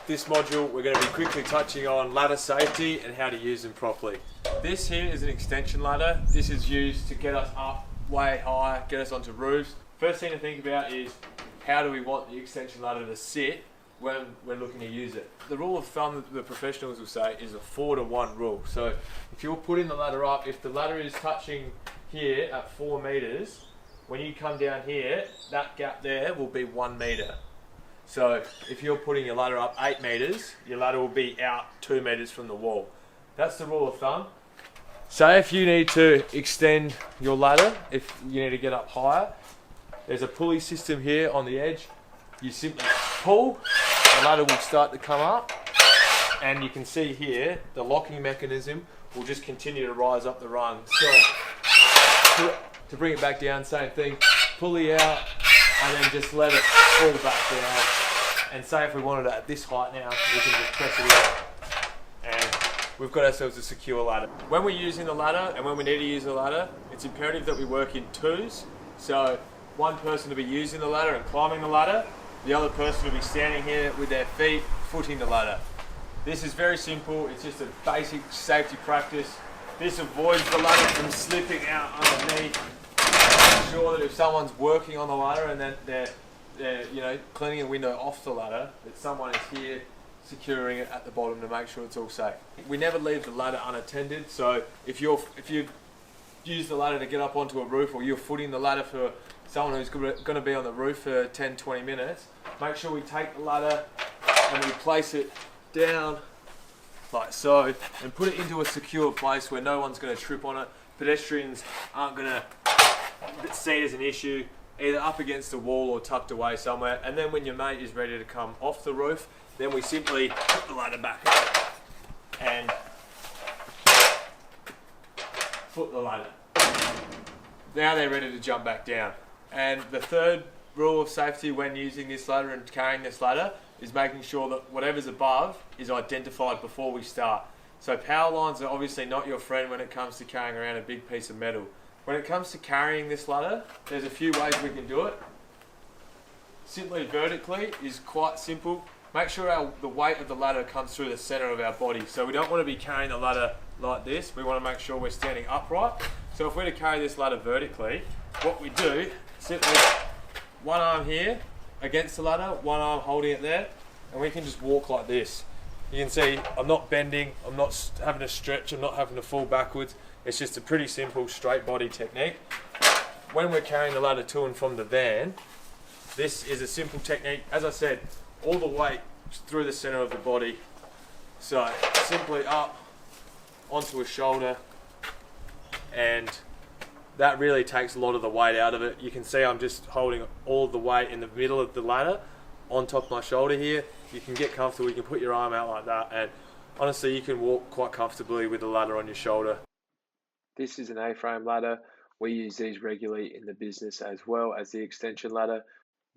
this module we're going to be quickly touching on ladder safety and how to use them properly. This here is an extension ladder. This is used to get us up way high, get us onto roofs. First thing to think about is how do we want the extension ladder to sit when we're looking to use it. The rule of thumb that the professionals will say is a 4-to-1 rule. So if you're putting the ladder up, if the ladder is touching here at 4 meters, when you come down here, that gap there will be 1 meter. So if you're putting your ladder up 8 meters, your ladder will be out 2 meters from the wall. That's the rule of thumb. So if you need to extend your ladder, if you need to get up higher, there's a pulley system here on the edge. You simply pull, the ladder will start to come up, and you can see here the locking mechanism will just continue to rise up the rung. So to bring it back down, same thing, pulley out and then just let it fall back down. And say if we wanted it at this height now, we can just press it in and we've got ourselves a secure ladder. When we're using the ladder and when we need to use the ladder, it's imperative that we work in twos. So one person to be using the ladder and climbing the ladder, the other person will be standing here with their feet footing the ladder. This is very simple, it's just a basic safety practice. This avoids the ladder from slipping out underneath. Make sure that if someone's working on the ladder and then they're cleaning a window off the ladder, that someone is here securing it at the bottom to make sure it's all safe. We never leave the ladder unattended, so if you use the ladder to get up onto a roof, or you're footing the ladder for someone who's going to be on the roof for 10-20 minutes, make sure we take the ladder and we place it down like so and put it into a secure place where no one's going to trip on it. Pedestrians aren't going to see it as an issue, either up against the wall or tucked away somewhere. And then when your mate is ready to come off the roof, then we simply put the ladder back up and foot the ladder. Now they're ready to jump back down. And the third rule of safety when using this ladder and carrying this ladder is making sure that whatever's above is identified before we start. So power lines are obviously not your friend when it comes to carrying around a big piece of metal. When it comes to carrying this ladder, there's a few ways we can do it. Simply vertically is quite simple. Make sure the weight of the ladder comes through the center of our body. So we don't want to be carrying the ladder like this. We want to make sure we're standing upright. So if we're to carry this ladder vertically, what we do, simply one arm here against the ladder, one arm holding it there, and we can just walk like this. You can see I'm not bending, I'm not having to stretch, I'm not having to fall backwards. It's just a pretty simple straight body technique. When we're carrying the ladder to and from the van, this is a simple technique. As I said, all the weight through the center of the body. So simply up onto a shoulder, and that really takes a lot of the weight out of it. You can see I'm just holding all of the weight in the middle of the ladder on top of my shoulder here. You can get comfortable, you can put your arm out like that, and honestly you can walk quite comfortably with the ladder on your shoulder. This is an A-frame ladder. We use these regularly in the business as well as the extension ladder.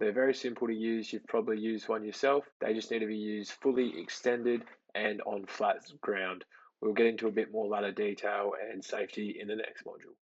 They're very simple to use. You've probably used one yourself. They just need to be used fully extended and on flat ground. We'll get into a bit more ladder detail and safety in the next module.